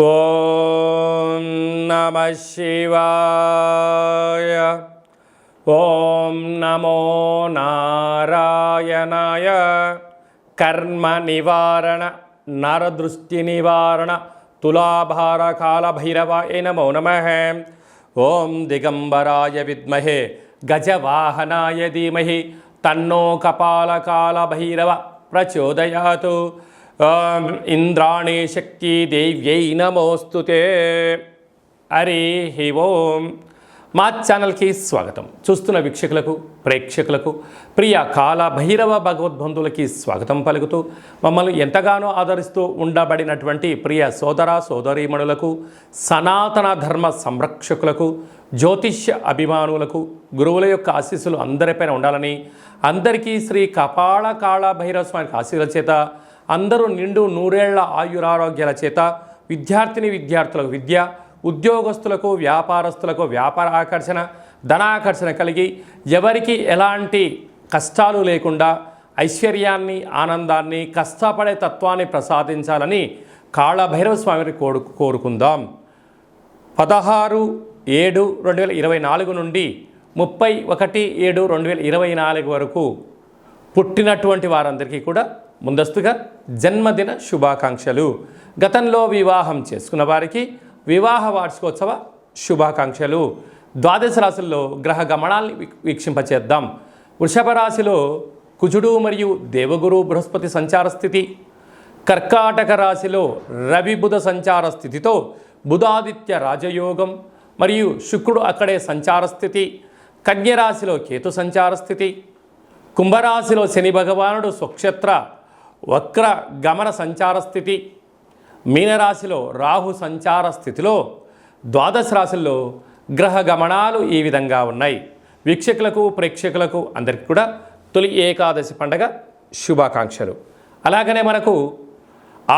ఓం నమః శివాయ. ఓం నమో నారాయణాయ. కర్మ నివారణ నరదృష్టి నివారణ తులాభార కాల భైరవాయ నమో నమః. ఓం దిగంబరాయ విద్మహే గజవాహనాయ ధీమహి తన్నో కపాలకాల భైరవ ప్రచోదయాతు. ఇంద్రాణి శక్తి దేవ్యై నమోస్తుతే. హరి ఓం. మా ఛానల్కి స్వాగతం. చూస్తున్న వీక్షకులకు ప్రేక్షకులకు ప్రియ కాల భైరవ భగవద్బంధువులకి స్వాగతం పలుకుతూ మమ్మల్ని ఎంతగానో ఆదరిస్తూ ఉండబడినటువంటి ప్రియ సోదర సోదరీమణులకు, సనాతన ధర్మ సంరక్షకులకు, జ్యోతిష్య అభిమానులకు గురువుల యొక్క ఆశీస్సులు అందరిపైన ఉండాలని, అందరికీ శ్రీ కపాల కాళ భైరవ స్వామి ఆశీర్వాదాల చేత అందరూ నిండు నూరేళ్ల ఆయురారోగ్యాల చేత విద్యార్థులకు విద్య, ఉద్యోగస్తులకు వ్యాపారస్తులకు వ్యాపార ఆకర్షణ, ధనాకర్షణ కలిగి ఎవరికి ఎలాంటి కష్టాలు లేకుండా ఐశ్వర్యాన్ని, ఆనందాన్ని, కష్టపడే తత్వాన్ని ప్రసాదించాలని కాళభైరవ స్వామిని కోరుకుందాం. 16/7/2024 నుండి 31/7/2024 వరకు పుట్టినటువంటి వారందరికీ కూడా ముందస్తుగా జన్మదిన శుభాకాంక్షలు. గతంలో వివాహం చేసుకున్న వారికి వివాహ వార్షికోత్సవ శుభాకాంక్షలు. ద్వాదశ రాశుల్లో గ్రహ గమనాల్ని వీక్షింపచేద్దాం. వృషభ రాశిలో కుజుడు మరియు దేవగురు బృహస్పతి సంచార స్థితి. కర్కాటక రాశిలో రవి బుధ సంచార స్థితితో బుధాదిత్య రాజయోగం మరియు శుక్రుడు అక్కడే సంచార స్థితి. కన్యరాశిలో కేతు సంచార స్థితి. కుంభరాశిలో శని భగవానుడు స్వక్షేత్ర వక్ర గమన సంచార స్థితి. మీనరాశిలో రాహు సంచార స్థితిలో ద్వాదశ రాశుల్లో గ్రహ గమనాలు ఈ విధంగా ఉన్నాయి. వీక్షకులకు ప్రేక్షకులకు అందరికీ కూడా తొలి ఏకాదశి పండగ శుభాకాంక్షలు. అలాగనే మనకు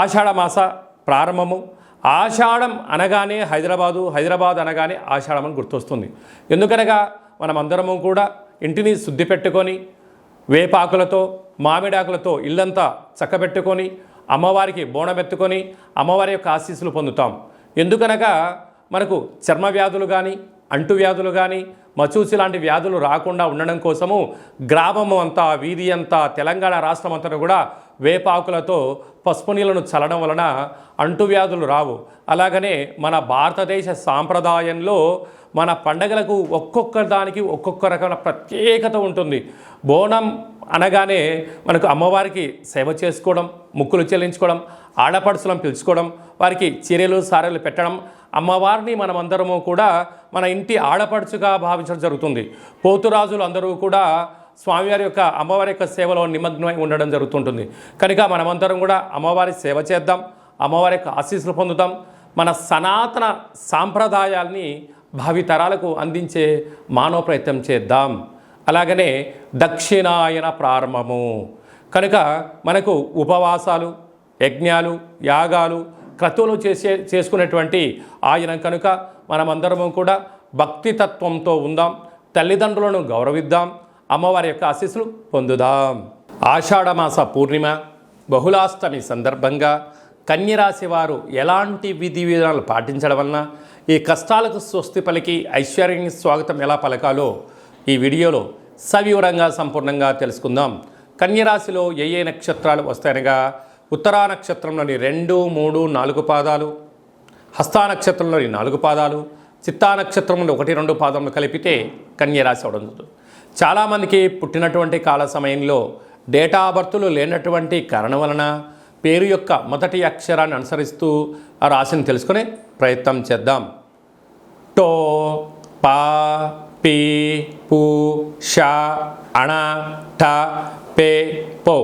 ఆషాఢ మాస ప్రారంభము. ఆషాఢం అనగానే హైదరాబాద్ అనగానే ఆషాఢం అని గుర్తొస్తుంది. ఎందుకనగా మనమందరము కూడా ఇంటిని శుద్ధి పెట్టుకొని వేపాకులతో మామిడాకులతో ఇల్లంతా చక్కబెట్టుకొని అమ్మవారికి బోనమెత్తుకొని అమ్మవారి యొక్క ఆశీస్సులు పొందుతాం. ఎందుకనగా మనకు చర్మ వ్యాధులు కానీ, అంటువ్యాధులు కానీ, మచూసి లాంటి వ్యాధులు రాకుండా ఉండడం కోసము గ్రామము అంతా, వీధి అంతా, తెలంగాణ రాష్ట్రం అంతా కూడా వేపాకులతో పసుపు నీళ్ళను చల్లడం వలన అంటువ్యాధులు రావు. అలాగనే మన భారతదేశ సాంప్రదాయంలో మన పండగలకు ఒక్కొక్క దానికి ఒక్కొక్క రకమైన ప్రత్యేకత ఉంటుంది. బోనం అనగానే మనకు అమ్మవారికి సేవ చేసుకోవడం, ముక్కులు చెల్లించుకోవడం, ఆడపడుచులను పిలుచుకోవడం, వారికి చీరలు సారెలు పెట్టడం, అమ్మవారిని మనమందరము కూడా మన ఇంటి ఆడపడుచుగా భావించడం జరుగుతుంది. పోతురాజులు అందరూ కూడా స్వామివారి యొక్క అమ్మవారి యొక్క సేవలో నిమగ్నమై ఉండడం జరుగుతుంటుంది. కనుక మనమందరం కూడా అమ్మవారి సేవ చేద్దాం, అమ్మవారి యొక్క ఆశీస్సులు పొందుదాం. మన సనాతన సాంప్రదాయాల్ని భావితరాలకు అందించే మానవ ప్రయత్నం చేద్దాం. అలాగనే దక్షిణాయన ప్రారంభము కనుక మనకు ఉపవాసాలు, యజ్ఞాలు, యాగాలు, క్రతువులు చేసుకునేటువంటి ఆయనం కనుక మనమందరము కూడా భక్తితత్వంతో ఉందాం, తల్లిదండ్రులను గౌరవిద్దాం, అమ్మవారి యొక్క ఆశీస్సులు పొందుదాం. ఆషాఢమాస పూర్ణిమ బహుళాష్టమి సందర్భంగా కన్యరాశి వారు ఎలాంటి విధి విధానాలు పాటించడం వలన ఈ కష్టాలకు స్వస్తి పలికి ఐశ్వర్యానికి స్వాగతం ఎలా పలకాలో ఈ వీడియోలో సవివరంగా సంపూర్ణంగా తెలుసుకుందాం. కన్యరాశిలో ఏ నక్షత్రాలు వస్తాయనగా ఉత్తరా నక్షత్రంలోని 2, 3, 4 పాదాలు, హస్తా నక్షత్రంలోని 4 పాదాలు, చిత్తా నక్షత్రంలో 1, 2 పాదములు కలిపితే కన్యరాశి అవడం జరుగుతుంది. చాలామందికి పుట్టినటువంటి కాల సమయంలో డేటా బర్తులు లేనటువంటి కారణం వలన పేరు యొక్క మొదటి అక్షరాన్ని అనుసరిస్తూ ఆ రాశిని తెలుసుకునే ప్రయత్నం చేద్దాం. టో, పా, పీ, పు, ష, అణ, ఠ, పే, పో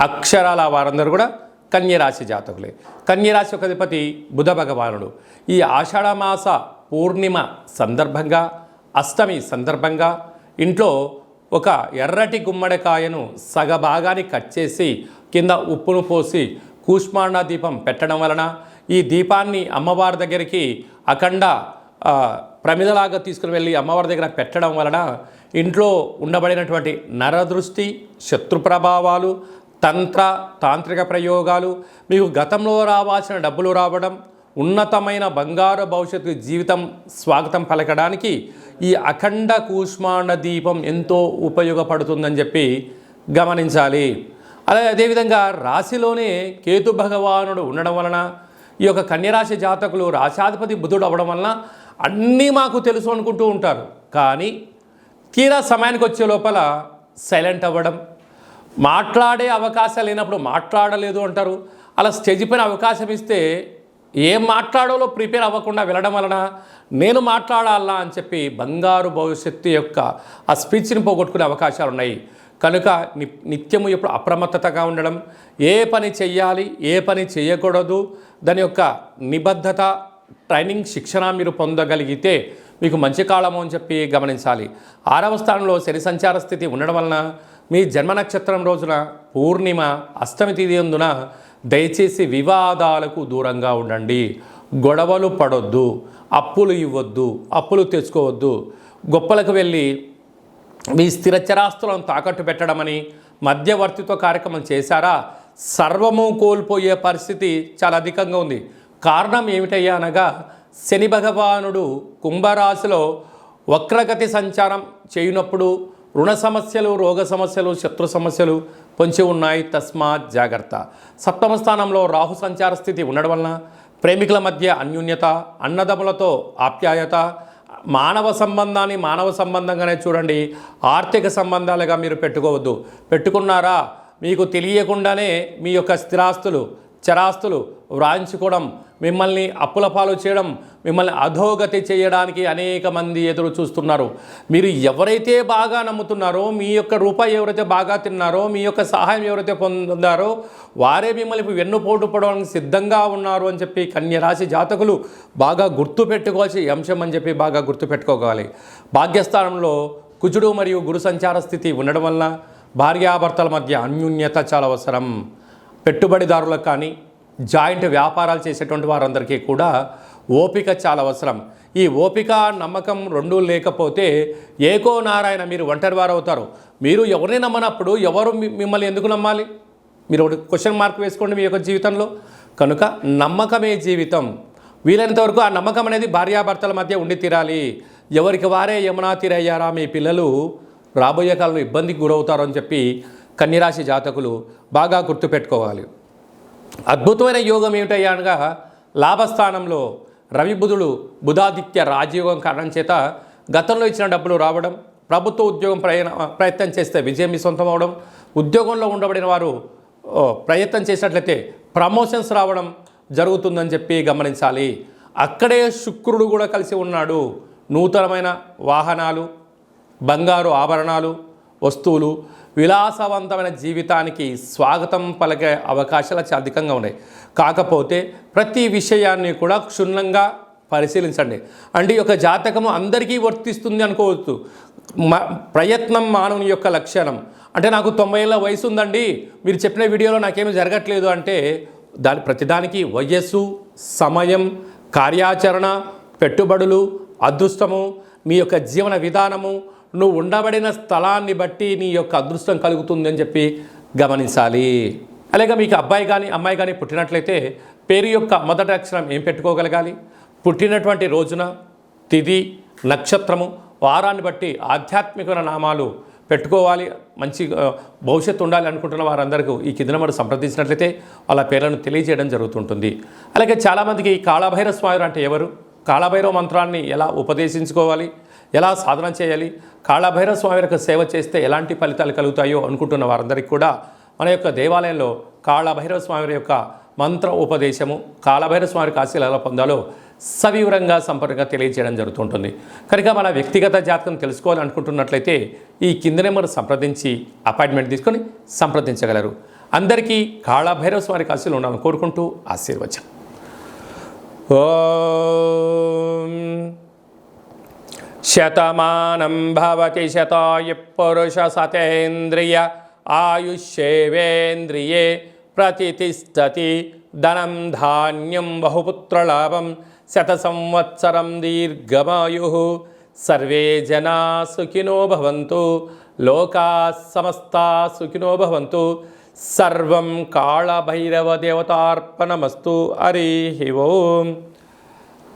అక్షరాల వారందరూ కూడా కన్యరాశి జాతకులే. కన్యరాశి యొక్క అధిపతి బుధ భగవానుడు. ఈ ఆషాఢమాస పూర్ణిమ సందర్భంగా, అష్టమి సందర్భంగా ఇంట్లో ఒక ఎర్రటి గుమ్మడికాయను సగభాగాన్ని కట్ చేసి కింద ఉప్పును పోసి కూష్మాండ దీపం పెట్టడం వలన, ఈ దీపాన్ని అమ్మవారి దగ్గరికి అఖండ ప్రమిదలాగా తీసుకుని వెళ్ళి అమ్మవారి దగ్గర పెట్టడం వలన ఇంట్లో ఉండబడినటువంటి నరదృష్టి, శత్రు ప్రభావాలు, తాంత్రిక ప్రయోగాలు, మీకు గతంలో రావాల్సిన డబ్బులు రావడం, ఉన్నతమైన బంగారు భవిష్యత్తు జీవితం స్వాగతం పలకడానికి ఈ అఖండ కూష్మాండ దీపం ఎంతో ఉపయోగపడుతుందని చెప్పి గమనించాలి. అలాగే అదేవిధంగా రాశిలోనే కేతు భగవానుడు ఉండడం వలన ఈ యొక్క కన్యరాశి జాతకులు రాశాధిపతి బుధుడు అవ్వడం వలన అన్నీ మాకు తెలుసు అనుకుంటూ ఉంటారు. కానీ తీరా సమయానికి వచ్చే లోపల సైలెంట్ అవ్వడం, మాట్లాడే అవకాశాలు లేనప్పుడు మాట్లాడలేదు అంటారు. అలా స్టేజ్ పైన అవకాశం ఇస్తే ఏం మాట్లాడాలో ప్రిపేర్ అవ్వకుండా వెళ్ళడం వలన నేను మాట్లాడాలా అని చెప్పి బంగారు భవిష్యత్తు యొక్క ఆ స్పీచ్ని పోగొట్టుకునే అవకాశాలు ఉన్నాయి. కనుక నిత్యము ఎప్పుడు అప్రమత్తతగా ఉండడం, ఏ పని చెయ్యాలి ఏ పని చేయకూడదు దాని యొక్క నిబద్ధత ట్రైనింగ్ శిక్షణ మీరు పొందగలిగితే మీకు మంచి కాలము అని చెప్పి గమనించాలి. 6వ స్థానంలో శని సంచార స్థితి ఉండడం వలన మీ జన్మ నక్షత్రం రోజున పూర్ణిమ అష్టమి తిథి అందున దయచేసి వివాదాలకు దూరంగా ఉండండి. గొడవలు పడొద్దు, అప్పులు ఇవ్వద్దు, అప్పులు తెచ్చుకోవద్దు, గొప్పలకు వెళ్ళి మీ స్థిరచరాస్తులను తాకట్టు పెట్టడమని మధ్యవర్తిత్వ కార్యక్రమం చేశారా సర్వము కోల్పోయే పరిస్థితి చాలా అధికంగా ఉంది. కారణం ఏమిటయ్యా అనగా శని భగవానుడు కుంభరాశిలో వక్రగతి సంచారం చేయనప్పుడు రుణ సమస్యలు, రోగ సమస్యలు, శత్రు సమస్యలు పొంచి ఉన్నాయి. తస్మాత్ జాగ్రత్త. 7వ స్థానంలో రాహు సంచార స్థితి ఉండడం వలన ప్రేమికుల మధ్య అన్యోన్యత, అన్నదమ్ములతో ఆప్యాయత, మానవ సంబంధాన్ని మానవ సంబంధంగానే చూడండి, ఆర్థిక సంబంధాలుగా మీరు పెట్టుకోవద్దు. పెట్టుకున్నారా మీకు తెలియకుండానే మీ యొక్క స్థిరాస్తులు చరాస్తులు వ్రాయించుకోవడం, మిమ్మల్ని అప్పుల పాలు చేయడం, మిమ్మల్ని అధోగతి చేయడానికి అనేక మంది ఎదురు చూస్తున్నారు. మీరు ఎవరైతే బాగా నమ్ముతున్నారో, మీ యొక్క రూపాయి ఎవరైతే బాగా తిన్నారో, మీ యొక్క సహాయం ఎవరైతే పొందారో వారే మిమ్మల్ని వెన్నుపోటు పడడానికి సిద్ధంగా ఉన్నారు అని చెప్పి కన్యరాశి జాతకులు బాగా గుర్తుపెట్టుకోవాల్సిన అంశం అని చెప్పి బాగా గుర్తుపెట్టుకోవాలి. భాగ్యస్థానంలో కుజుడు మరియు గురు సంచార స్థితి ఉండడం వల్ల భార్యాభర్తల మధ్య అన్యోన్యత చాలా అవసరం. పెట్టుబడిదారులకు కానీ జాయింట్ వ్యాపారాలు చేసేటువంటి వారందరికీ కూడా ఓపిక చాలా అవసరం. ఈ ఓపిక నమ్మకం రెండూ లేకపోతే ఏకో నారాయణ మీరు ఒంటరి వారు అవుతారు. మీరు ఎవరిని నమ్మనప్పుడు ఎవరు మిమ్మల్ని ఎందుకు నమ్మాలి? మీరు ఒకటి క్వశ్చన్ మార్క్ వేసుకోండి మీ యొక్క జీవితంలో. కనుక నమ్మకమే జీవితం. వీలైనంత వరకు ఆ నమ్మకం అనేది భార్యాభర్తల మధ్య ఉండి తీరాలి. ఎవరికి వారే యమునా తీరయ్యారా మీ పిల్లలు రాబోయే కాలంలో ఇబ్బందికి గురవుతారు అని చెప్పి కన్యరాశి జాతకులు బాగా గుర్తుపెట్టుకోవాలి. అద్భుతమైన యోగం ఏమిటయ్యా అనగా లాభస్థానంలో రవి బుధుడు బుధాదిత్య రాజయోగం కారణం చేత గతంలో ఇచ్చిన డబ్బులు రావడం, ప్రభుత్వ ఉద్యోగం ప్రయత్నం చేస్తే విజయం మీ సొంతం అవడం, ఉద్యోగంలో ఉండబడిన వారు ప్రయత్నం చేసినట్లయితే ప్రమోషన్స్ రావడం జరుగుతుందని చెప్పి గమనించాలి. అక్కడే శుక్రుడు కూడా కలిసి ఉన్నాడు. నూతనమైన వాహనాలు, బంగారు ఆభరణాలు, వస్తువులు, విలాసవంతమైన జీవితానికి స్వాగతం పలికే అవకాశాలు చాలా అధికంగా ఉన్నాయి. కాకపోతే ప్రతి విషయాన్ని కూడా క్షుణ్ణంగా పరిశీలించండి. అంటే ఈ యొక్క జాతకము అందరికీ వర్తిస్తుంది అనుకోవచ్చు. ప్రయత్నం మానవుని యొక్క లక్షణం. అంటే నాకు 90 ఏళ్ళ వయసు ఉందండి, మీరు చెప్పిన వీడియోలో నాకేమీ జరగట్లేదు అంటే ప్రతిదానికి వయస్సు, సమయం, కార్యాచరణ, పెట్టుబడులు, అదృష్టము, నీ యొక్క జీవన విధానము, నువ్వు ఉండబడిన స్థలాన్ని బట్టి నీ యొక్క అదృష్టం కలుగుతుంది అని చెప్పి గమనించాలి. అలాగే మీకు అబ్బాయి కానీ అమ్మాయి కానీ పుట్టినట్లయితే పేరు యొక్క మొదటి అక్షరం ఏం పెట్టుకోగలగాలి? పుట్టినటువంటి రోజున తిథి, నక్షత్రము, వారాన్ని బట్టి ఆధ్యాత్మికమైన నామాలు పెట్టుకోవాలి. మంచి భవిష్యత్తు ఉండాలి అనుకుంటున్న వారందరికీ ఈ కింద నెంబర్ సంప్రదించినట్లయితే వాళ్ళ పేర్లను తెలియజేయడం జరుగుతుంటుంది. అలాగే చాలామందికి కాళభైరవ స్వామి అంటే ఎవరు, కాళభైరవ మంత్రాన్ని ఎలా ఉపదేశించుకోవాలి, ఎలా సాధన చేయాలి, కాళభైరవ స్వామి యొక్క సేవ చేస్తే ఎలాంటి ఫలితాలు కలుగుతాయో అనుకుంటున్న వారందరికీ కూడా మన యొక్క దేవాలయంలో కాళభైరవ స్వామి యొక్క మంత్ర ఉపదేశము, కాళభైరవ స్వామి ఆశీస్సులు ఎలా పొందాలో సవివరంగా సంపూర్ణంగా తెలియజేయడం జరుగుతుంటుంది. కనుక మన వ్యక్తిగత జాతకం తెలుసుకోవాలనుకుంటున్నట్లయితే ఈ కింద నెంబర్ సంప్రదించి అపాయింట్మెంట్ తీసుకొని సంప్రదించగలరు. అందరికీ కాళభైరవ స్వామి ఆశీస్సులు ఉండాలని కోరుకుంటూ ఆశీర్వచనం. ఓం శతమానం భవతి శతాయ పురుష సతేంద్రియ ఆయుష్యేవేంద్రియే ప్రతిష్టతి ధనం ధాన్యం బహుపుత్రలాభం శత సంవత్సరం దీర్ఘమాయు. సర్వే జనా సుఖినో భవంతు, లోకా సమస్తా సుఖినో భవంతు. సర్వం కాళభైరవ దేవతార్పణమస్తు. హరి ఓం.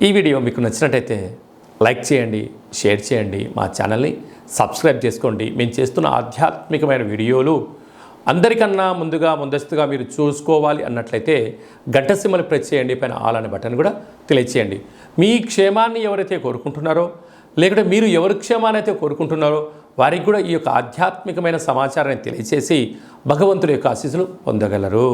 ఈ వీడియో మీకు నచ్చినట్టయితే లైక్ చేయండి, షేర్ చేయండి, మా ఛానల్ని సబ్స్క్రైబ్ చేసుకోండి. మేము చేస్తున్న ఆధ్యాత్మికమైన వీడియోలు అందరికన్నా ముందస్తుగా మీరు చూసుకోవాలి అన్నట్లయితే గంట సింబల్ ప్రెస్ చేయండి, పైన ఆల్ అనే బటన్ కూడా తెలియచేయండి. మీ క్షేమాన్ని ఎవరైతే కోరుకుంటున్నారో, లేకుంటే మీరు ఎవరి క్షేమాన్ని అయితే కోరుకుంటున్నారో వారికి కూడా ఈ యొక్క ఆధ్యాత్మికమైన సమాచారాన్ని తెలియచేసి భగవంతుడి యొక్క ఆశీస్సులు పొందగలరు.